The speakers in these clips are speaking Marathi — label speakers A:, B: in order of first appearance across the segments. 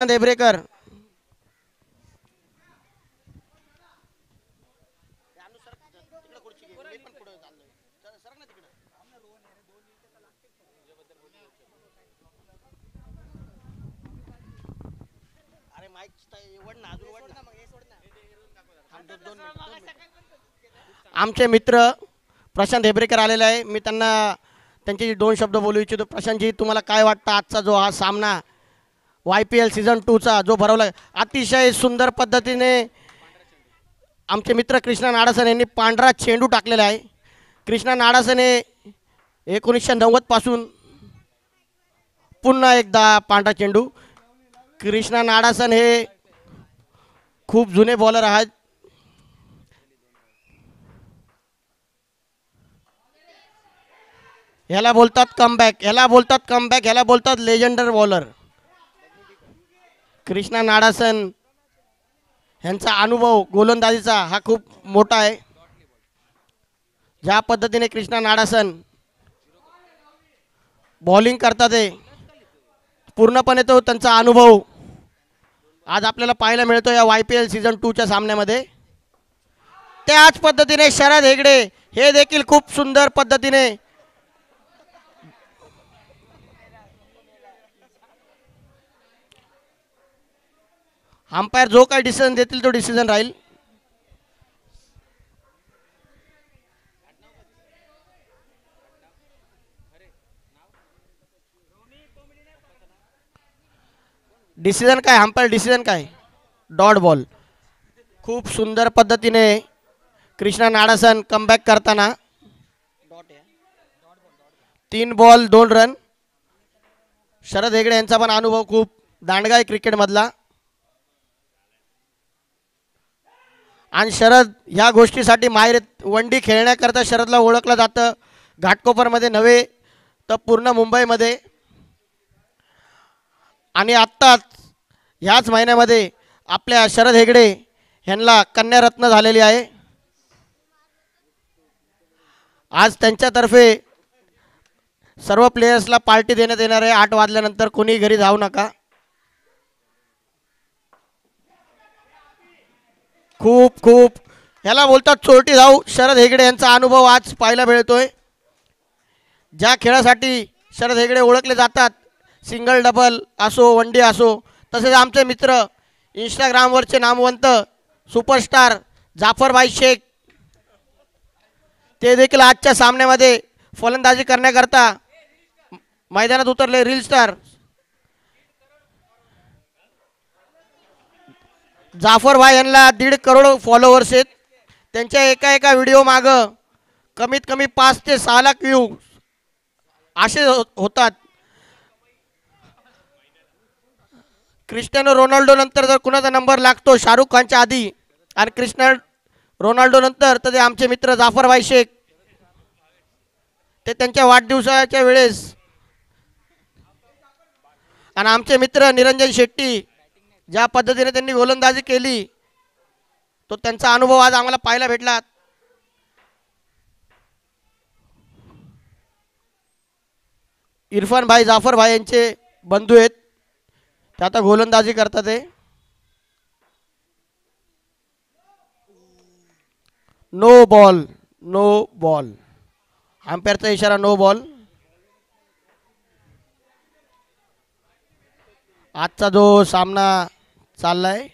A: देब्रेकर. आमचे मित्र प्रशांत हेब्रेकर आलेले आहे. मी त्यांना त्यांचे दोन शब्द बोलू इच्छितो. प्रशांतजी, तुम्हाला काय वाटतं आजचा जो हा सामना YPL सीझन 2चा जो भरवला अतिशय सुंदर पद्धतीने आमचे मित्र कृष्णा नाडासन यांनी पांढरा चेंडू टाकलेला आहे. कृष्णा नाडासन हे 1990 पासून पुन्हा एकदा पांढरा चेंडू. कृष्णा नाडासन हे खूप जुने बॉलर आहेत. ह्याला बोलतात कमबॅक, ह्याला बोलतात लेजेंडर बॉलर. कृष्णा नाडासन ह्यांचा अनुभव गोलंदाजीचा हा खूप मोठा आहे. ज्या पद्धतीने कृष्णा नाडासन बॉलिंग करतात ते पूर्णपणे तो त्यांचा अनुभव आज आपल्याला पाहायला मिळतो या YPL सीझन 2च्या सामन्यामध्ये. त्याच पद्धतीने शरद हेगडे हे देखील खूप सुंदर पद्धतीने अंपायर जो काही डिसिजन देतील तो डिसिजन राहील. डिसिजन काय, अंपायर डिसिजन काय, डॉट बॉल. खूप सुंदर पद्धतीने कृष्णा नाडासन कमबॅक करताना 3 बॉल 2 रन. शरद हेगडे यांचा पण अनुभव खूप दांडगा आहे क्रिकेटमधला. आणि शरद ह्या गोष्टीसाठी माहीर वंडी खेळण्याकरता शरदला ओळखलं जातं. घाटकोपरमध्ये नव्हे तर पूर्ण मुंबईमध्ये. आणि आत्ताच ह्याच महिन्यामध्ये आपल्या शरद हेगडे यांना कन्यारत्न झालेली आहे. आज त्यांच्यातर्फे सर्व प्लेयर्सला पार्टी देण्यात येणार आहे. 8 वाजल्यानंतर कोणी घरी जाऊ नका. खूप खूप ह्याला बोलतात चोरटी धाव. शरद हेगडे यांचा अनुभव आज पाहायला मिळतोय. ज्या खेळासाठी शरद हेगडे ओळखले जातात, सिंगल डबल असो वनडे असो, तसेच आमचे मित्र इंस्टाग्रामवरचे नामवंत सुपरस्टार जाफरभाई शेख ते देखील आजच्या सामन्यामध्ये फलंदाजी करण्याकरता मैदानात उतरले. रील स्टार जाफरभाई यांना 1.5 करोड फॉलोअर्स आहेत. त्यांच्या एका एका व्हिडिओ मागं कमीत कमी 5 ते 6 लाख व्ह्यू असे होतात. क्रिस्टियानो रोनाल्डो नंतर जर कुणाचा नंबर लागतो शाहरुख खानच्या आधी आणि क्रिस्टियानो रोनाल्डो नंतर तर ते आमचे मित्र जाफरभाई शेख. ते त्यांच्या वाढदिवसाच्या वेळेस आणि आमचे मित्र निरंजन शेट्टी ज्या पद्धतीने त्यांनी गोलंदाजी केली तो त्यांचा अनुभव आज आम्हाला पाहायला भेटला. इरफान भाई जाफर भाई यांचे बंधू आहेत. ते आता गोलंदाजी करतात. ते नो बॉल, नो बॉल. अंपायरचा इशारा नो बॉल. आजचा जो सामना चाललाय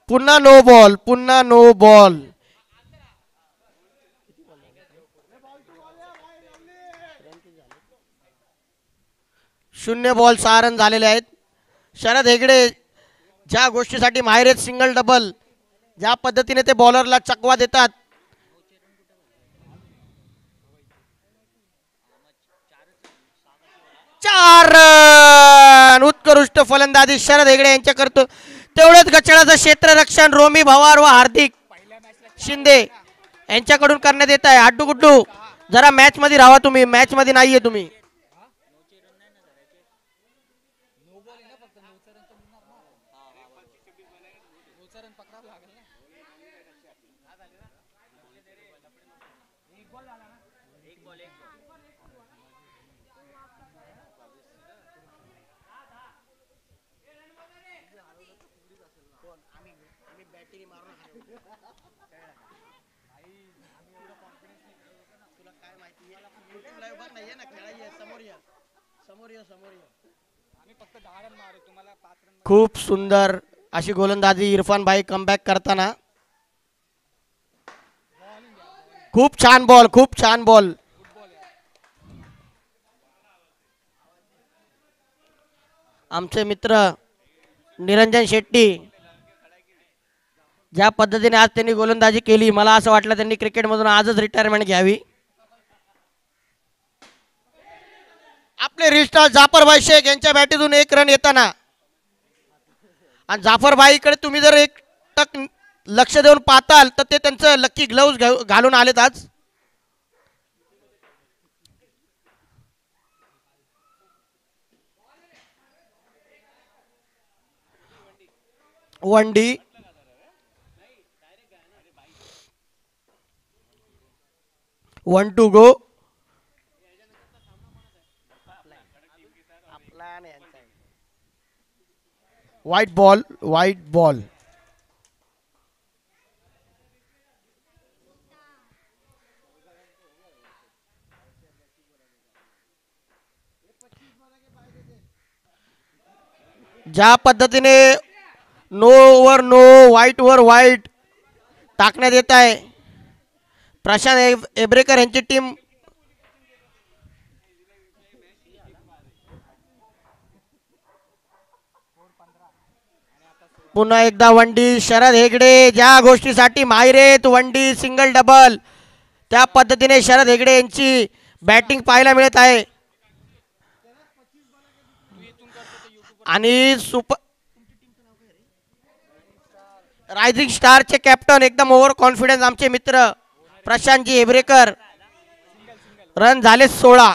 A: पुन्हा नो बॉल, पुन्हा नो बॉल. शून्य बॉल 6 रन झालेले आहेत. शरद हेगडे ज्या गोष्टीसाठी माहीर आहेत, सिंगल डबल, ज्या पद्धतीने ते बॉलरला चकवा देतात. चार रन. उत्कृष्ट फलंदाजी शरद हेगडे यांच्या करतो. तेवढेच गचळाचं क्षेत्ररक्षण रोमी भवार व हार्दिक शिंदे यांच्याकडून करण्यात येत आहे. अड्डू गुड्डू जरा मॅच मध्ये राहा, तुम्ही मॅच मध्ये नाहीये तुम्ही. खूप सुंदर अशी गोलंदाजी इरफान भाई कमबॅक करताना. खूप छान बॉल, खूप छान बॉल. आमचे मित्र निरंजन शेट्टी ज्या पद्धतीने आज त्यांनी गोलंदाजी केली, मला असं वाटलं त्यांनी क्रिकेटमधून आजच रिटायरमेंट घ्यावी. आपले रिस्टार जाफरभाई शेख यांच्या बॅटीतून एक रन येताना, आणि जाफरभाईकडे तुम्ही जर एक टक लक्ष देऊन पाहताल तर ते त्यांचं लकी ग्लव्ज घालून आलेत आज. वन डी. One to go. White ball, white ball. ज्या पद्धतीने नो ओव्हर नो, व्हाईट वर व्हाईट टाकण्यात येत आहे, प्रशांत एब्रेकर यांची टीम पुन्हा एकदा वनडी. शरद हेगडे ज्या गोष्टीसाठी माहिर आहेत, वनडी सिंगल डबल, त्या पद्धतीने शरद हेगडे यांची बॅटिंग पाहायला मिळत आहे. आणि सुपर रायझिंग स्टारचे कॅप्टन एकदम ओव्हर कॉन्फिडन्स आमचे मित्र प्रशांतजी हेब्रेकर. रन झाले 16.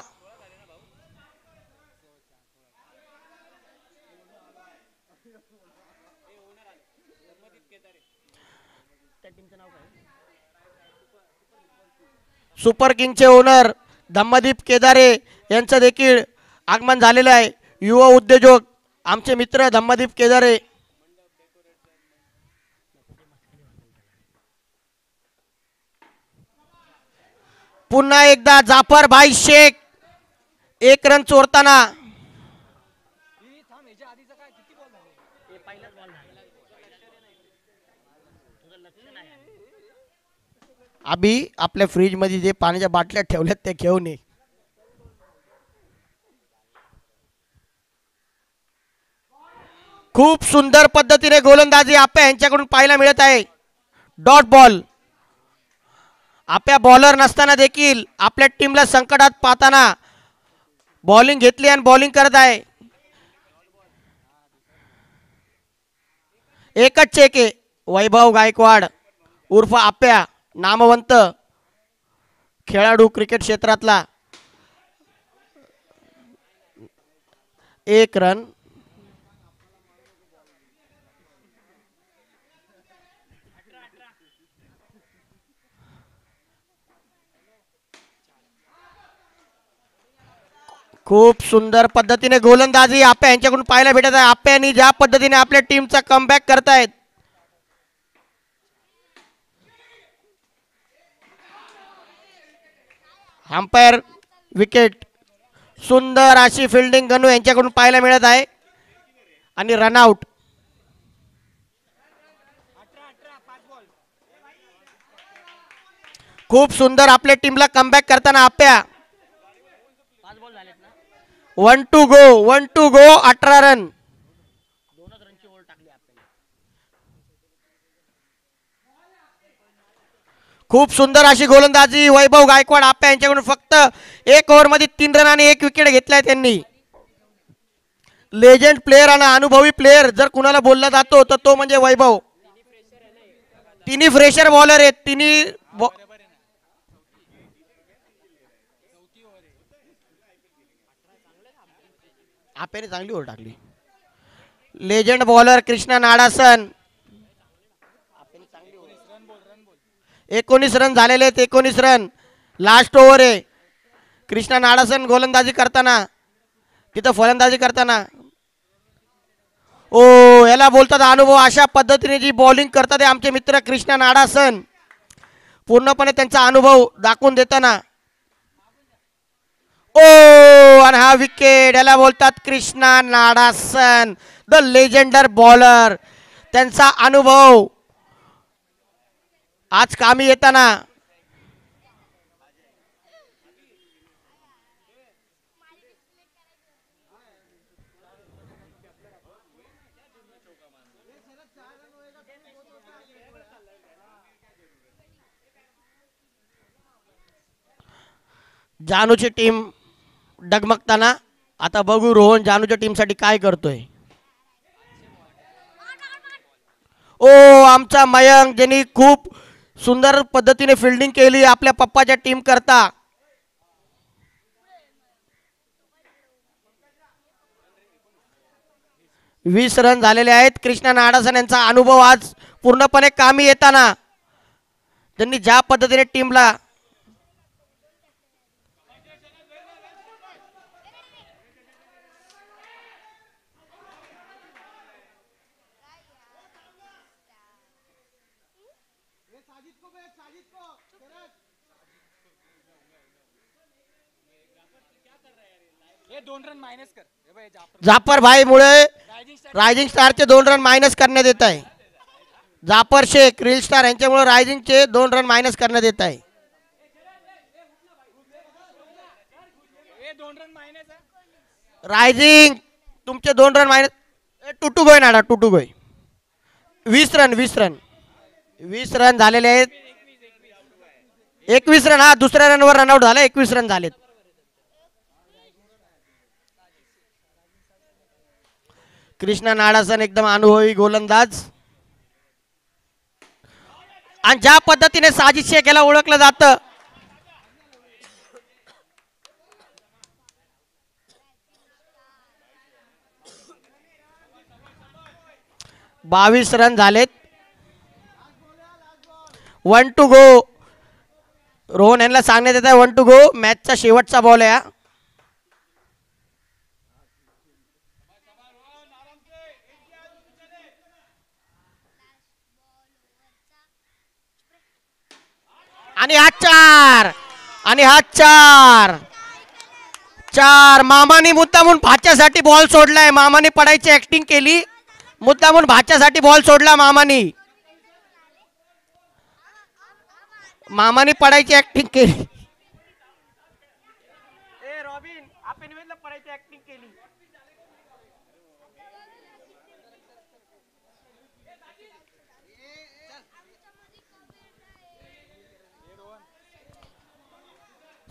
A: सुपर किंगचे ओनर धम्मदीप केदारे यांचं देखील आगमन झालेलं आहे. युवा उद्योजक आमचे मित्र धम्मदीप केदारे. पुन्हा एकदा जाफरभाई शेख एक रन चोरताना. अभि आपल्या फ्रीज मध्ये जे पाण्याच्या बाटल्या ठेवल्यात ते घेऊन ये. खूप सुंदर पद्धतीने गोलंदाजी आपल्या यांच्याकडून पाहायला मिळत आहे. Dot ball. आपल्या बॉलर नसताना देखील आपल्या टीमला संकटात पाहताना बॉलिंग घेतली आणि बॉलिंग करत आहे. एकच चेक आहे. वैभव गायकवाड उर्फ आप्या, नामवंत खेळाडू क्रिकेट क्षेत्रातला. एक रन. खूप सुंदर पद्धतीने गोलंदाजी आप्या यांच्याकडून पाहायला भेटत आहे. आप्यानी ज्या पद्धतीने आपल्या टीमचा कमबॅक करतायत. Umpire wicket. सुंदर अशी फिल्डिंग गणू यांच्याकडून पाहायला मिळत आहे आणि रनआउट. खूप सुंदर आपल्या टीमला कमबॅक करताना आप्या. 1 to go, 1 to go. 18 run. खूप सुंदर अशी गोलंदाजी वैभव गायकवाड आप्या यांच्याकडून. फक्त एक ओव्हर मध्ये 3 रन आणि 1 विकेट घेतलाय त्यांनी. लेजेंड प्लेयर आणि अनुभवी प्लेयर जर कुणाला बोलला जातो तर तो म्हणजे वैभव. तिन्ही फ्रेशर बॉलर आहेत. तिन्ही आप्याने चांगली ओव्हर टाकली. Legend bowler Krishna Nadasan. 19 run झालेले आहेत. 19 रन. लास्ट ओव्हर आहे. कृष्णा नाडासन गोलंदाजी करताना, तिथं फलंदाजी करताना. ओ याला बोलतात अनुभव. अशा पद्धतीने जी बॉलिंग करतात ते आमचे मित्र कृष्णा नाडासन, पूर्णपणे त्यांचा अनुभव दाखवून देताना. ओ आणि हा विकेट. याला बोलतात कृष्णा नाडासन, द लेजेंडर बॉलर. त्यांचा अनुभव आज कामी येताना. जानूची टीम डगमगताना. आता बघू रोहन जानूच्या टीमसाठी काय करतोय. ओ आमचा मयंक, ज्यांनी खूप सुंदर पद्धतीने फिल्डिंग केली आपल्या पप्पाच्या टीम करता. वीस रन झालेले आहेत. कृष्णा नाडासन यांचा अनुभव आज पूर्णपणे कामी येताना. त्यांनी ज्या पद्धतीने टीमला जाफर भाई मुळे रायझिंग स्टारचे 2 रन मायनस करण्यात येत आहे. जाफर शेख रील स्टार यांच्यामुळे रायझिंगचे 2 रन मायनस करण्यात येत आहे. रायझिंग तुमचे 2 रन मायनस. टुटू गोय नाडा, टुटू गोय. 20 रन 20 रन झालेले आहेत. 21 रन. हा दुसऱ्या रनवर रनआउट झाला. 21 रन झालेत. कृष्णा नाडासन एकदम अनुभवी गोलंदाज. आणि ज्या पद्धतीने साजिद शेख याला ओळखलं जातं. बावीस रन झालेत. 1 टू गो. रोहन यांना सांगण्यात येत आहे 1 टू गो. मॅचचा शेवटचा बॉल आहे. आणि हा 4. आणि हा 4. मामानी मुद्दामून भाच्यासाठी बॉल सोडलाय. मामाने पडायची ऍक्टिंग केली. मुद्दामून भाच्यासाठी बॉल सोडला मामानी. मामाने पडायची ऍक्टिंग केली. रॉबिन आपण पडायची ऍक्टिंग केली.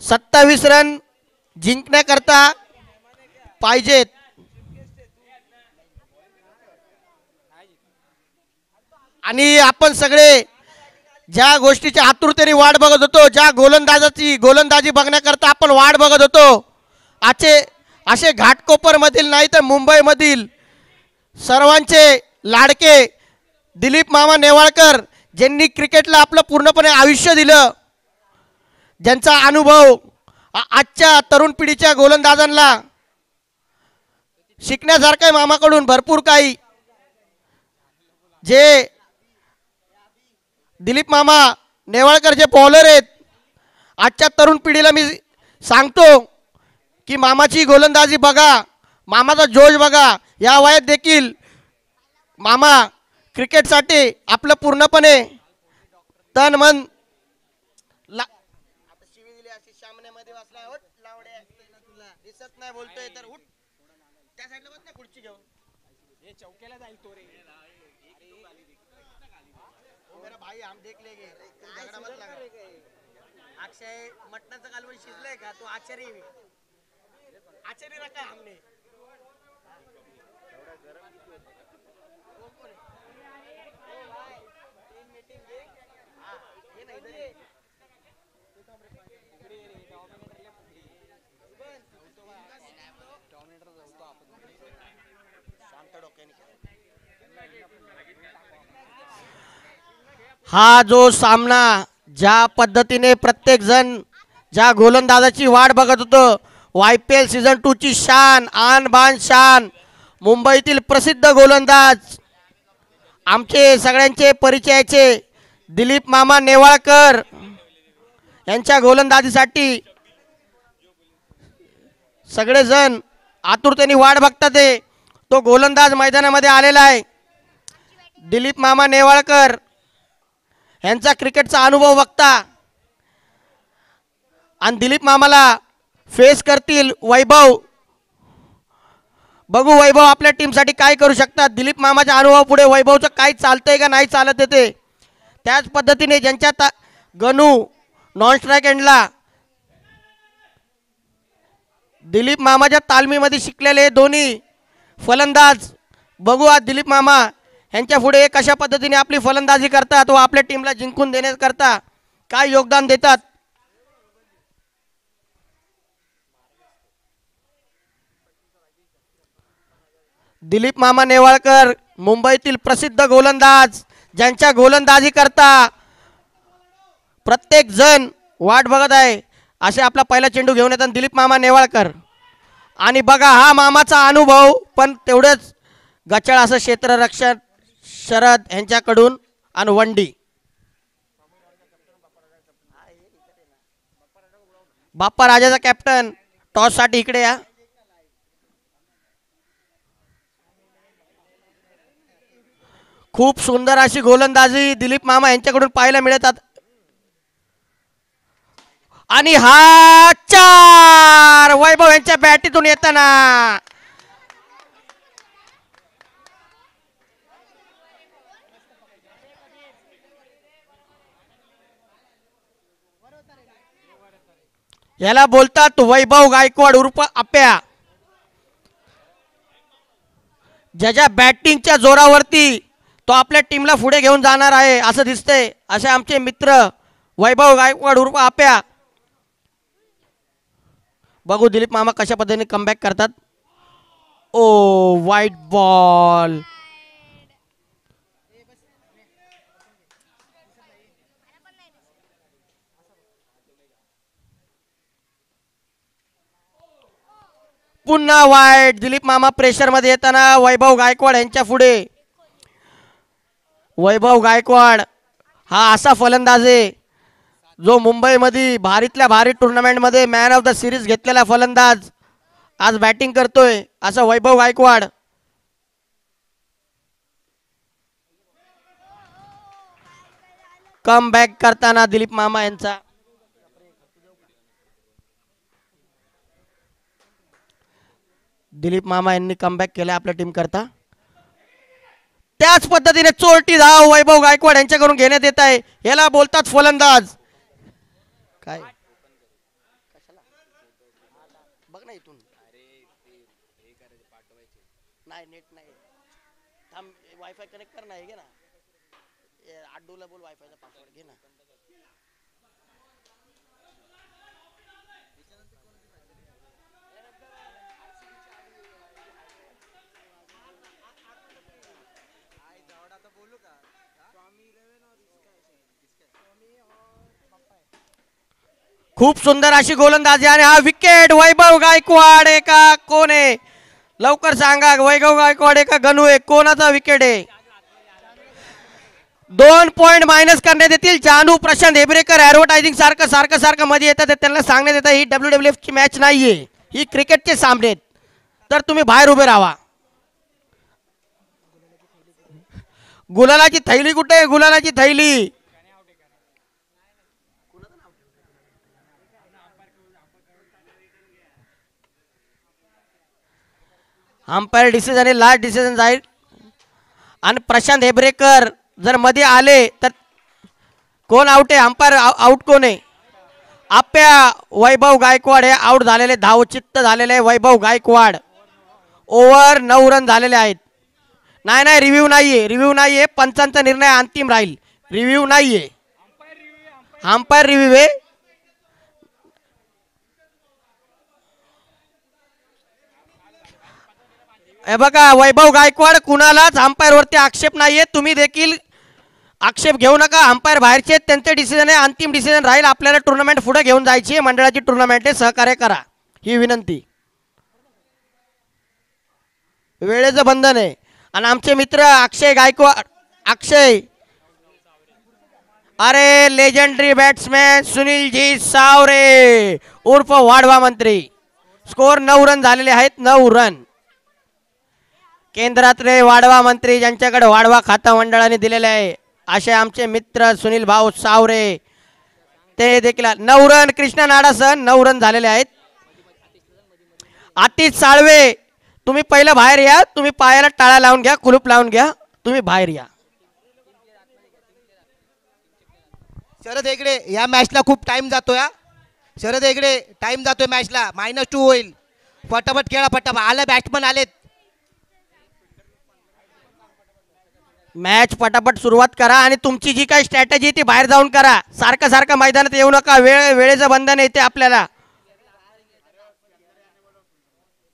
A: सत्तावीस रन जिंकण्याकरता पाहिजेत. आणि आपण सगळे ज्या गोष्टीची आतुरतेने वाट बघत होतो, ज्या गोलंदाजी बघण्याकरता आपण वाट बघत होतो, असे घाटकोपरमधील नाही तर मुंबईमधील सर्वांचे लाडके दिलीप मामा नेवाळकर, ज्यांनी क्रिकेटला आपलं पूर्णपणे आयुष्य दिलं, ज्यांचा अनुभव आजच्या तरुण पिढीच्या गोलंदाजांना शिकण्यासारखं आहे मामाकडून भरपूर काही. जे दिलीप मामा नेवाळकर जे बॉलर आहेत, आजच्या तरुण पिढीला मी सांगतो की मामाची गोलंदाजी बघा, मामाचा जोश बघा. या वयात देखील मामा क्रिकेटसाठी आपलं पूर्णपणे तन मन सामन्यामध्ये वाचला. उठ लावड्या, तुला दिसत नाही बोलतोय तर उठ त्या साईडला बस ना खुर्ची घेऊन. हे चौक्याला जाईल तो रे. मेरा भाई हम देख लेंगे. झगड़ा मत लगा. अक्षय मटनाचं कालवण शिजलंय का? तो आचारी रखा हमने. हा जो सामना ज्या पद्धतीने प्रत्येक जण ज्या गोलंदाजाची वाट बघत होतो, YPL सीझन 2 ची शान, आन बान शान, मुंबईतील प्रसिद्ध गोलंदाज आमचे सगळ्यांचे परिचयाचे दिलीप मामा नेवाळकर यांच्या गोलंदाजीसाठी सगळेजण आतुरतेने वाट बघतात. तो गोलंदाज मैदानामध्ये आलेला आहे. दिलीप मामा नेवाळकर यांचा क्रिकेटचा अनुभव बघता आणि दिलीप मामाला फेस करतील वैभव. बघू वैभव आपल्या टीमसाठी काय करू शकतात. दिलीप मामाच्या अनुभव पुढे वैभवचं काय चालतंय का नाही चालत येते. त्याच पद्धतीने ज्यांच्या गणू नॉन स्ट्राईक एंडला दिलीप मामाच्या तालमीमध्ये शिकलेले दोन्ही फलंदाज. बघू आज दिलीप मामा यांच्या पुढे कशा पद्धतीने आपली फलंदाजी करतात व आपल्या टीमला जिंकून देण्याकरता काय योगदान देतात. दिलीप मामा नेवाळकर मुंबईतील प्रसिद्ध गोलंदाज ज्यांच्या गोलंदाजी करता प्रत्येक जण वाट बघत आहे. असे आपला पहिला चेंडू घेऊन येतात दिलीप मामा नेवाळकर. आणि बघा हा मामाचा अनुभव पण तेवढंच गचाळ असं क्षेत्ररक्षण शरद यांच्याकडून आणि वंडी. बाप्पा राजाचा कॅप्टन टॉस साठी इकडे या. खूप सुंदर अशी गोलंदाजी दिलीप मामा यांच्याकडून पाहायला मिळतात. आणि हा चार वैभव यांच्या बॅटीतून येताना याला बोलतात वैभव गायकवाड उर्फ आप्या. ज्याच्या बॅटिंगच्या जोरावरती तो आपल्या टीमला पुढे घेऊन जाणार आहे असं दिसतंय. असे आमचे मित्र वैभव गायकवाड उर्फ आप्या. बघू दिलीप मामा कशा पद्धतीने कमबॅक करतात. ओ वाईट बॉल. पुन्हा वाईट. दिलीप मामा प्रेशर मध्ये येताना वैभव गायकवाड यांच्या पुढे. वैभव गायकवाड हा असा फलंदाज आहे जो मुंबईमध्ये भारीतल्या भारी टुर्नामेंटमध्ये मॅन ऑफ द सिरीज घेतलेला फलंदाज आज बॅटिंग करतोय असा वैभव गायकवाड. कम बॅक करताना दिलीप मामा यांचा. दिलीप मामा यांनी कमबॅक केला आपल्या टीम करता. त्याच पद्धतीने चोरटी धाव वैभव गायकवाड यांच्याकडून घेण्यात येत आहे. याला बोलतात फलंदाज. काय बघ ना इथून नाही नेट नाही. थांब वायफाय कनेक्ट कर ना. घे ना आड्डूला बोल वायफायचा पासवर्ड घे ना. खूप सुंदर अशी गोलंदाजी आणि हा विकेट. वैभव गायकवाड एका कोण आहे लवकर सांगा. वैभव गायकवाड एका गणू आहे. कोणाचा विकेट आहे. 2 पॉइंट मायनस करण्यात येतील. जानू प्रशांत हेबरेकर ऍडव्हर्टायझिंग सारखं मध्ये येतात. त्यांना सांगण्यात येतं ही WWF ची मॅच नाहीये ही क्रिकेटचे सामने आहेत तर तुम्ही बाहेर उभे राहा. गुलालाची थैली कुठे आहे. गुलालाची थैली. अंपायर डिसिजन आणि लास्ट डिसिजन जाईल. आणि प्रशांत हेबरेकर जर मध्ये आले तर कोण आउट आहे. अंपायर आउट कोण आहे. आप्या वैभव गायकवाड हे आउट झालेले. धावचित्त झालेले वैभव गायकवाड. ओव्हर 9 रन झालेले आहेत. नाही रिव्ह्यू नाहीये. पंचांचा निर्णय अंतिम राहील. रिव्ह्यू नाहीये. अंपायर रिव्ह्यू आहे. हे बघा वैभव गायकवाड कुणालाच अंपायर वरती आक्षेप नाहीये. तुम्ही देखील आक्षेप घेऊ नका. अंपायर बाहेरचे त्यांचे डिसिजन आहे. अंतिम डिसिजन राहील. आपल्याला टुर्नामेंट पुढे घेऊन जायची आहे. मंडळाची टुर्नामेंट आहे. सहकार्य करा ही विनंती. वेळेचं बंधन आहे. आणि आमचे मित्र अक्षय गायकवाड, अक्षय, अरे लेजेंडरी बॅट्समॅन सुनीलजी सावरे उर्फ वाढवा मंत्री. स्कोर 9 रन झालेले आहेत, 9 रन. केंद्रातले वाढवा मंत्री ज्यांच्याकडे वाढवा खाता मंडळाने दिलेले आहे असे आमचे मित्र सुनील भाऊ सावरे, ते देखील 9 रन. कृष्णा नाडासह 9 रन झालेले आहेत. आतिश साळवे तुम्ही पहिलं बाहेर या, तुम्ही पायाला टाळा लावून घ्या, कुलूप लावून घ्या, तुम्ही बाहेर या.
B: शरद हेगडे, या मॅचला खूप टाइम जातोय. शरद हेगडे, टाइम जातोय मॅचला, -2 होईल. फटाफट खेळा, फटाफट. आले बॅट्समन आलेत.
A: मॅच पटापट सुरुवात करा आणि तुमची जी काही स्ट्रॅटेजी ती बाहेर जाऊन करा. सारखं सारखं मैदानात येऊ नका. वेळेचं बंधन येते आपल्याला.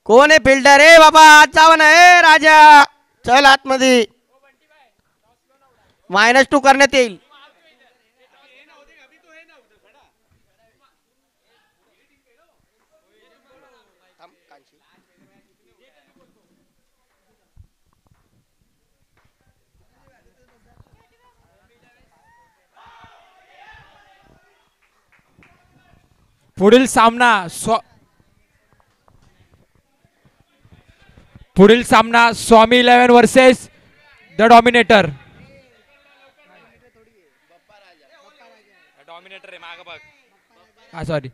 A: कोण आहे फिल्डर? ए बाबा आत जावं ना. ए राजा चल आतमध्ये. -2 करण्यात येईल.
C: पुढील सामना Swami 11 versus the Dominator. Sorry,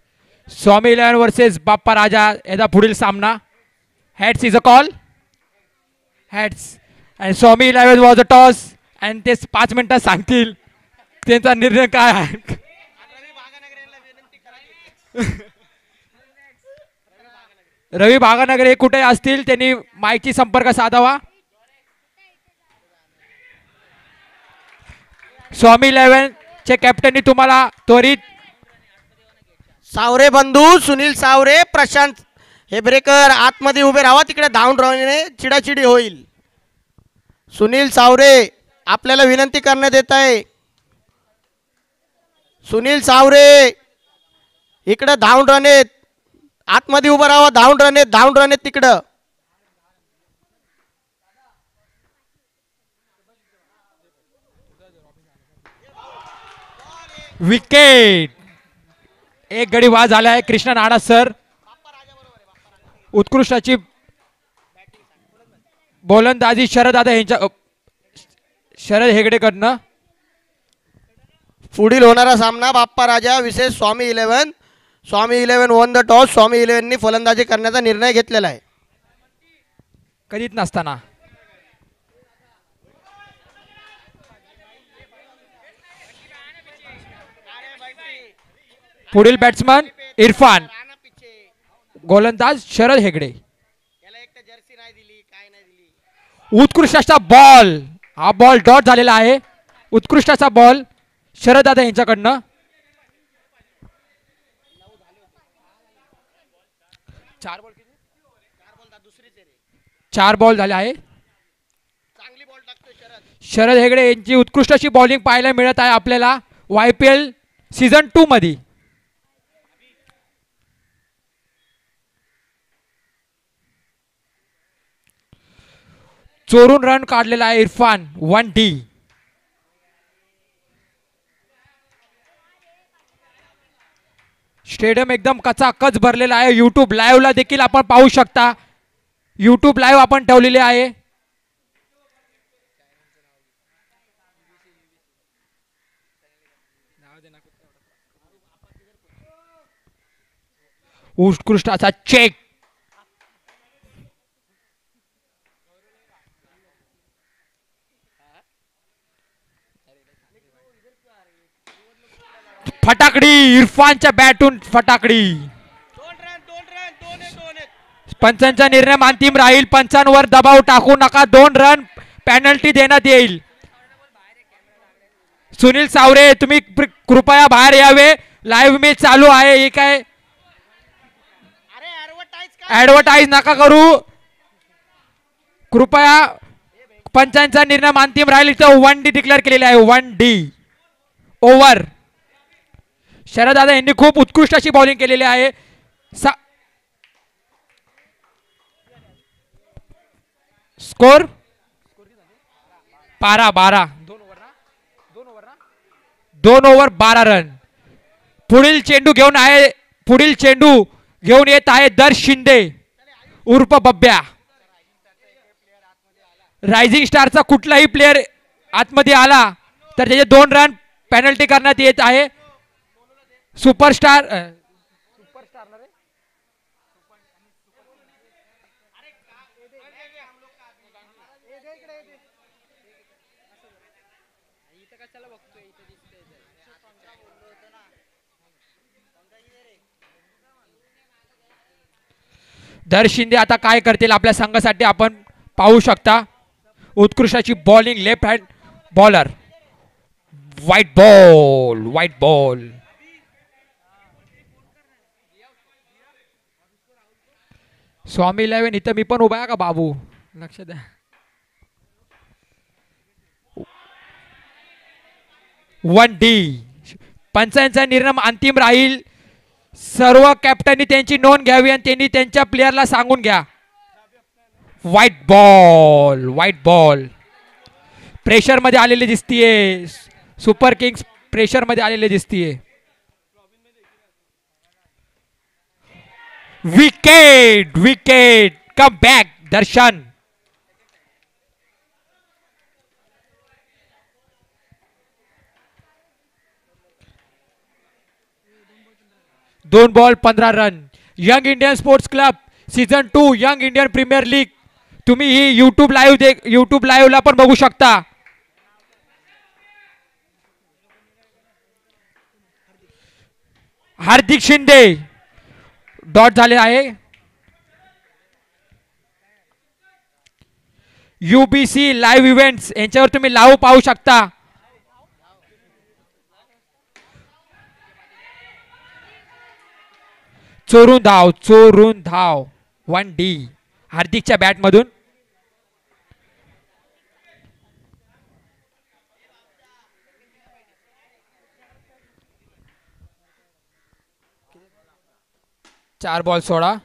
C: Swami 11 versus Bappa Raja याचा पुढील सामना. Heads is a call. Heads. And Swami 11 was a toss. And ते 5 मिनिटात सांगतील त्यांचा निर्णय काय आहे. रवी भागानगर हे कुठे असतील त्यांनी माईकची संपर्क साधावा. स्वामी 11 चे कॅप्टननी तुम्हाला त्वरित.
A: सावरे बंधू सुनील सावरे, प्रशांत हेब्रेकर आतमध्ये उभे राहा. तिकडे धावून राहणे चिडाचिडी होईल. सुनील सावरे आपल्याला विनंती करण्यात येत आहे. सुनील सावरे इकडे धावून राहणे, आतमध्ये उभं राहा. धावून राहणे तिकडं.
C: विकेट. एक गडी बाद झाला आहे. कृष्णा नाडा सर उत्कृष्टाची गोलंदाजी शरद हेगडेकडनं.
A: पुढील होणारा सामना बाप्पा राजा विशेष स्वामी 11. स्वामी 11 वन द टॉस. स्वामी 11नी फलंदाजी करण्याचा निर्णय घेतलेला आहे.
C: कधीच नसताना पुढील बॅट्समन इरफान, गोलंदाज शरद हेगडे. उत्कृष्ट असा बॉल. हा बॉल डॉट झालेला आहे. उत्कृष्ट असा बॉल शरद दादा यांच्याकडनं. चार बॉल झाले आहे. शरद हेगडे यांची उत्कृष्ट अशी बॉलिंग पाहायला मिळत आहे आपल्याला YPL सीझन 2 मध्ये. चोरून रन काढलेला आहे इरफान. 1D. स्टेडियम एकदम कचाकच भरलेला आहे. YouTube लाईव्हला देखील आपण पाहू शकता. YouTube लाईव्ह आपण ठेवलेले आहे. उत्कृष्ट असा चेक. फटाकडी. इरफानच्या बॅटून फटाकडी. पंचांचा निर्णय अंतिम राहील. पंचांवर दबाव टाकू नका. 2 रन पेनल्टी देण्यात येईल. सुनील सावरे तुम्ही कृपया बाहेर यावे. लाईव्ह मॅच चालू आहे. हे काय ऍडव्हर्टाइज नका करू कृपया. पंचांचा निर्णय अंतिम राहील. इथं 1D डिक्लेअर केलेला आहे. 1D over. शरद दादा यांनी खूप उत्कृष्ट अशी बॉलिंग केलेली आहे. Score 12 2 over 12 run. पुढील चेंडू घेऊन येत आहे दर्श शिंदे उर्फ बब्ब्या. रायझिंग स्टारचा कुठलाही प्लेअर आतमध्ये आला तर त्याचे 2 रन पेनल्टी करण्यात येत आहे. सुपरस्टार दर्श शिंदे आता काय करतील आपल्या संघासाठी आपण पाहू शकता. उत्कृष्टाची bowling left hand bowler. White ball. Swami 11 इथं मी पण उभा आहे का बाबू, लक्ष द्या. One D. पंचांचा निर्णय अंतिम राहील. सर्व कॅप्टननी त्यांची नोंद घ्यावी आणि त्यांनी त्यांच्या प्लेयरला सांगून घ्या. व्हाईट बॉल प्रेशर मध्ये आलेली दिसतीये. सुपर किंग्स प्रेशर मध्ये आलेले दिसतीये. Wicket come back Darshan. दोन ball 15 run. Young Indian sports club season 2 young Indian premier league. तुम्ही ही यूट्यूब लाईव्ह ला पण बघू शकता. हार्दिक शिंदे डॉट झाले आहे. UBC लाईव्ह इव्हेंट्स यांच्यावर तुम्ही लाईव्ह पाहू शकता. चोरून धाव 1 डी हार्दिकच्या बॅट मधून. चार बॉल 16.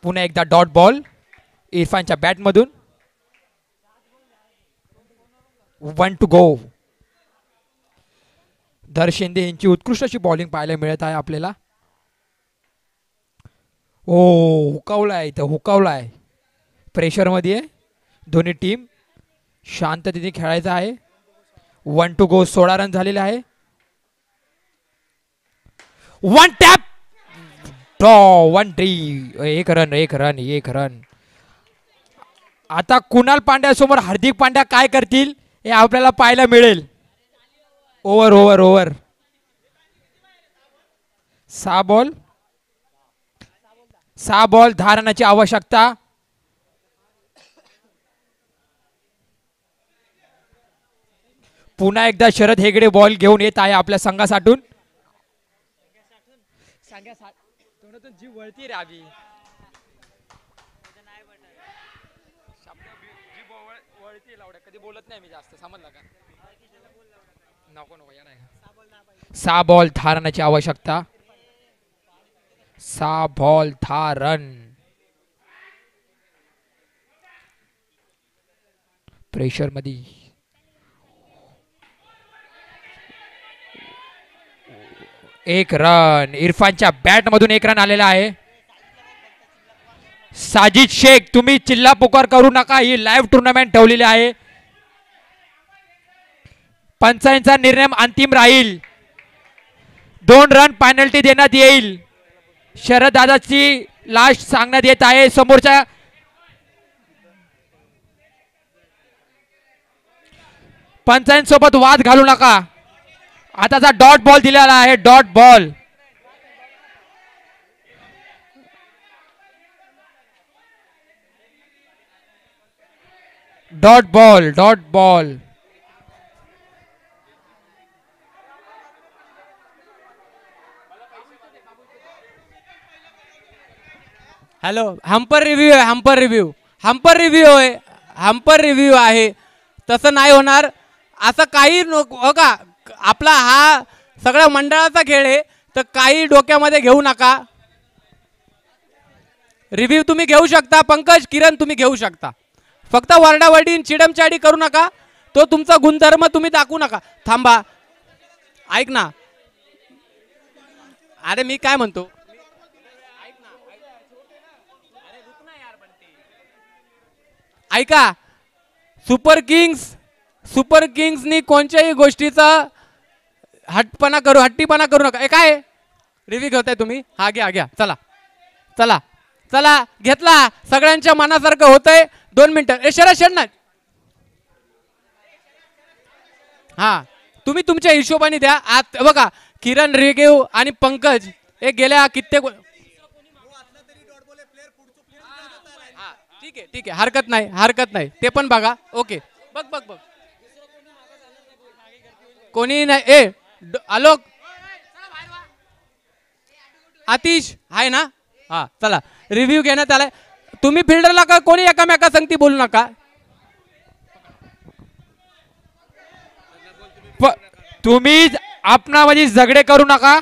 C: पुन्हा एकदा डॉट बॉल इरफानच्या बॅट मधून. 1 टू गो. दर्श शिंदे यांची उत्कृष्ट अशी बॉलिंग पाहायला मिळत आहे आपल्याला. हुकावलाय प्रेशर मध्ये आहे. दोन्ही टीम शांततेने खेळायचं आहे. 1 टू गो. 16 रन झालेले आहे. 1 टॅप ड्रॉ 1 डी. एक रन. आता कुणाल पांड्या समोर हार्दिक पांड्या काय करतील हे आपल्याला पाहायला मिळेल. ओव्हर 6 बॉल 10 रनाची आवश्यकता. पुन्हा एकदा शरद हेगडे बॉल घेऊन येत आहे आपल्या संघासाठून. जीव वळती रावी. कधी बोलत नाही मी जास्त, समजलं का. नको 6 बॉल 10 रनाची आवश्यकता. 6 बॉल 10 रन. प्रेशर मध्ये 1 रन. इरफानच्या बॅट मधून 1 रन आलेला आहे. साजिद शेख तुम्ही चिल्ला पुकार करू नका. ही लाईव्ह टुर्नामेंट ठेवलेली आहे. पंचांचा निर्णय अंतिम राहील. 2 रन पेनल्टी देण्यात येईल. शरद दादाची लास्ट सांगण्यात येत आहे. समोरच्या पंचांसोबत वाद घालू नका. आताचा डॉट बॉल दिलेला आहे. Dot ball.
D: Hello, hamper review आहे. तसं नाही होणार. असं काही नको का. आपला हा सगळ्या मंडळाचा खेळ आहे, तर काही डोक्यामध्ये घेऊ नका. रिव्ह्यू तुम्ही घेऊ शकता. पंकज, किरण तुम्ही घेऊ शकता. फक्त वरडावरडी चिडमचाडी करू नका. तो तुमचा गुणधर्म तुम्ही दाखवू नका. थांबा, ऐक ना. अरे मी काय म्हणतो, ऐका. सुपर किंग्सनी कोणत्याही गोष्टीचा हट्टीपणा करू नका. काय रिव्ह्यू घेताय तुम्ही? हा घ्या. चला चला चला, घेतला. सगळ्यांच्या मनासारखं होतंय. 2 मिनिटं. शरद ना. हा, तुम्ही तुमच्या हिशोबाने द्या. आत बघा, किरण रिव्ह्यू आणि पंकज हे गेल्या कित्येक. ठीक आहे, हरकत नाही. ते पण बघा. ओके, बघ कोणी नाही. आलोक, आतिश आहे ना? हा, चला. रिव्ह्यू घेण्यात आलाय. तुम्ही फिल्डरला का कोणी एकामेका संगती बोलू नका.
C: तुम्ही आपणामध्ये झगडे करू नका.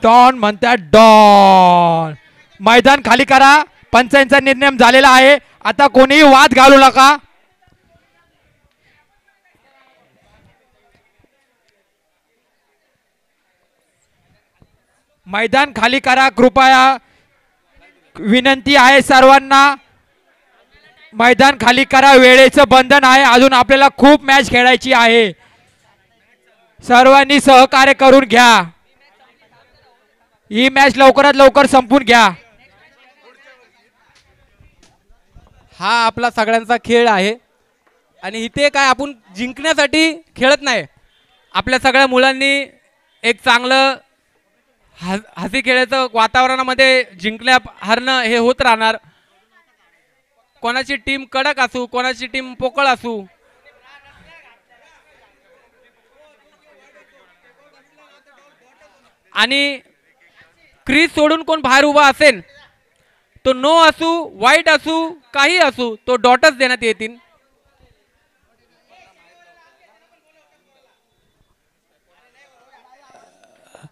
C: डॉन म्हणतात डॉन. मैदान खाली करा. पंचांचा निर्णय झालेला आहे. आता कोणीही वाद घालू नका. मैदान खाली करा कृपया. विनंती आहे सर्वांना. मैदान खाली करा. वेळेचं बंधन आहे. अजून आपल्याला खूप मॅच खेळायची आहे. सर्वांनी सहकार्य करून घ्या. ही मॅच लवकरात लवकर संपून घ्या.
D: हा आपला सगळ्यांचा खेळ आहे आणि इथे काय आपण जिंकण्यासाठी खेळत नाही. आपल्या सगळ्या मुलांनी एक चांगलं हसी खेळाचं वातावरणामध्ये जिंकल्या हरणं हे होत राहणार. कोणाची टीम कडक असू, कोणाची टीम पोकळ असू, आणि क्रीज सोडून कोण बाहेर उभा असेल तो नो असू, वाईट असू, काही असू, तो डॉटच देण्यात येतील.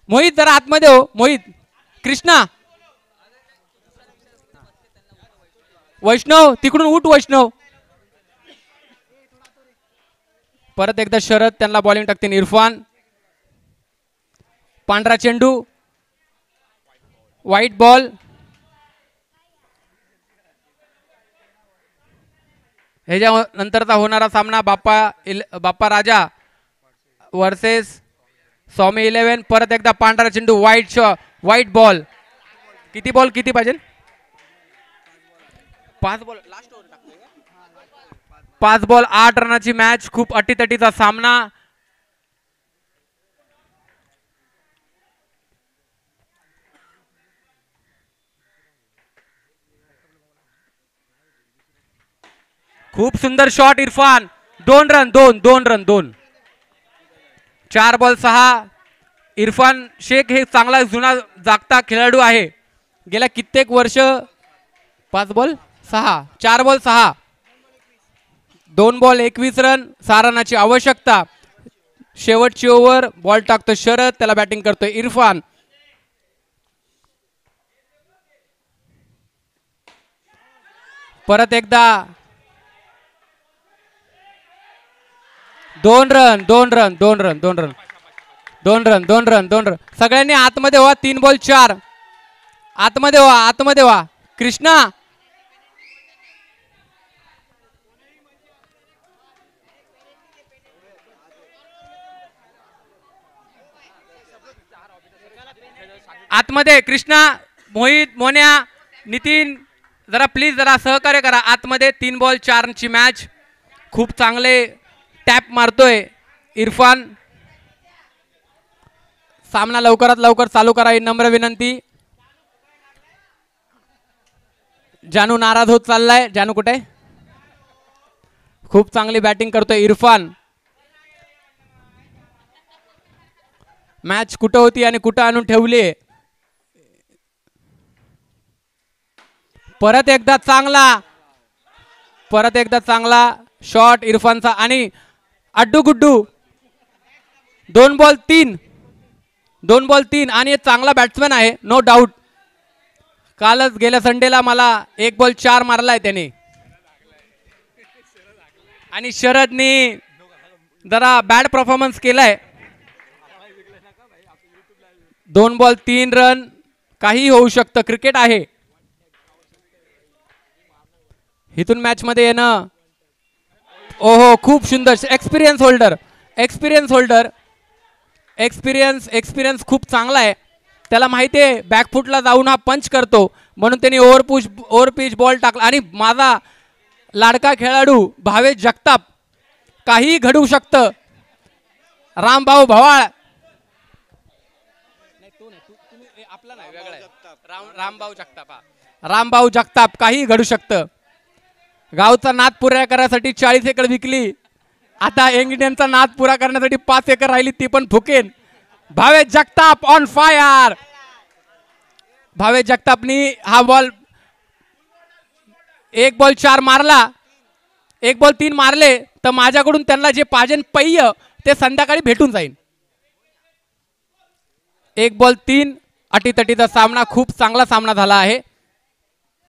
D: मोहित जरा आतमध्ये हो. मोहित, कृष्णा, वैष्णव तिकडून उठ. वैष्णव परत एकदा शरद त्यांना बॉलिंग टाकतील. इरफान, पांढरा चेंडू, व्हाईट बॉल. ह्याच्या नंतरचा होणारा सामना बाप्पा राजा वर्सेस स्वामी 11. परत एकदा पांढरा चेंडू, व्हाईट बॉल. किती बॉल पाहिजे? 5 बॉल. लास्ट ओव्हर टाकतोय का? 5 बॉल 8 रनाची मॅच. खूप अटीतटीचा सामना. खूप सुंदर shot Irfan. 2 run. 4 ball 6. Irfan Shaikh हे चांगला जुना जागता खेळाडू आहे. गेल्या कित्येक वर्ष 5 बॉल 6, 4 बॉल 6, 2 बॉल 21 रन. 6 रनाची आवश्यकता. शेवटची ओव्हर. बॉल टाकतो शरद, त्याला बॅटिंग करतोय इरफान. परत एकदा 2 रन. सगळ्यांनी आतमध्ये व्हा. 3 बॉल 4. आतमध्ये व्हा. कृष्णा आतमध्ये कृष्णा, मोहित, मोन्या, नितीन जरा प्लीज जरा सहकार्य करा. आतमध्ये 3 बॉल 4ची मॅच. खूप चांगले टॅप मारतोय इरफान. सामना लवकरात लवकर चालू करा ही नम्र विनंती. जानू नाराज होत चाललाय. जानू कुठे? खूप चांगली बॅटिंग करतोय इरफान. मॅच कुठं होती आणि कुठं आणून ठेवली. परत एकदा चांगला शॉट इरफानचा आणि अड्डू गुड्डू. 2 बॉल 3 आणि चांगला बॅट्समॅन आहे नो डाऊट. कालच गेल्या संडेला मला 1 बॉल 4 मारलाय त्याने. आणि शरदनी जरा बॅड परफॉर्मन्स केलाय. 2 बॉल 3 रन. काही होऊ शकतं. क्रिकेट आहे. इथून मॅच मध्ये येणं. ओहो खूप सुंदर. एक्सपिरियन्स खूप चांगला आहे. त्याला माहिती आहे बॅकफुटला जाऊन हा पंच करतो म्हणून त्यांनी ओव्हर पिच बॉल टाकला. आणि माझा लाडका खेळाडू भावेश जगताप. काही घडू शकतं. रामभाऊ भवाळ. रामभाऊ जगताप. काही घडू शकतं. गावचा नाद पुरा करण्यासाठी 40 एकर विकली. आता इंग्लंडचा नाद पुरा करण्यासाठी 5 एकर राहिली ती पण फुकेन. Bhavesh Jagtap on fire. भावेश जगतापनी हा बॉल 1 बॉल 4 मारला. 1 बॉल 3 मारले तर माझ्याकडून त्यांना जे पाहिजे पहिय ते संध्याकाळी भेटून जाईल. 1 बॉल 3 अटीतटीचा सामना. खूप चांगला सामना झाला आहे.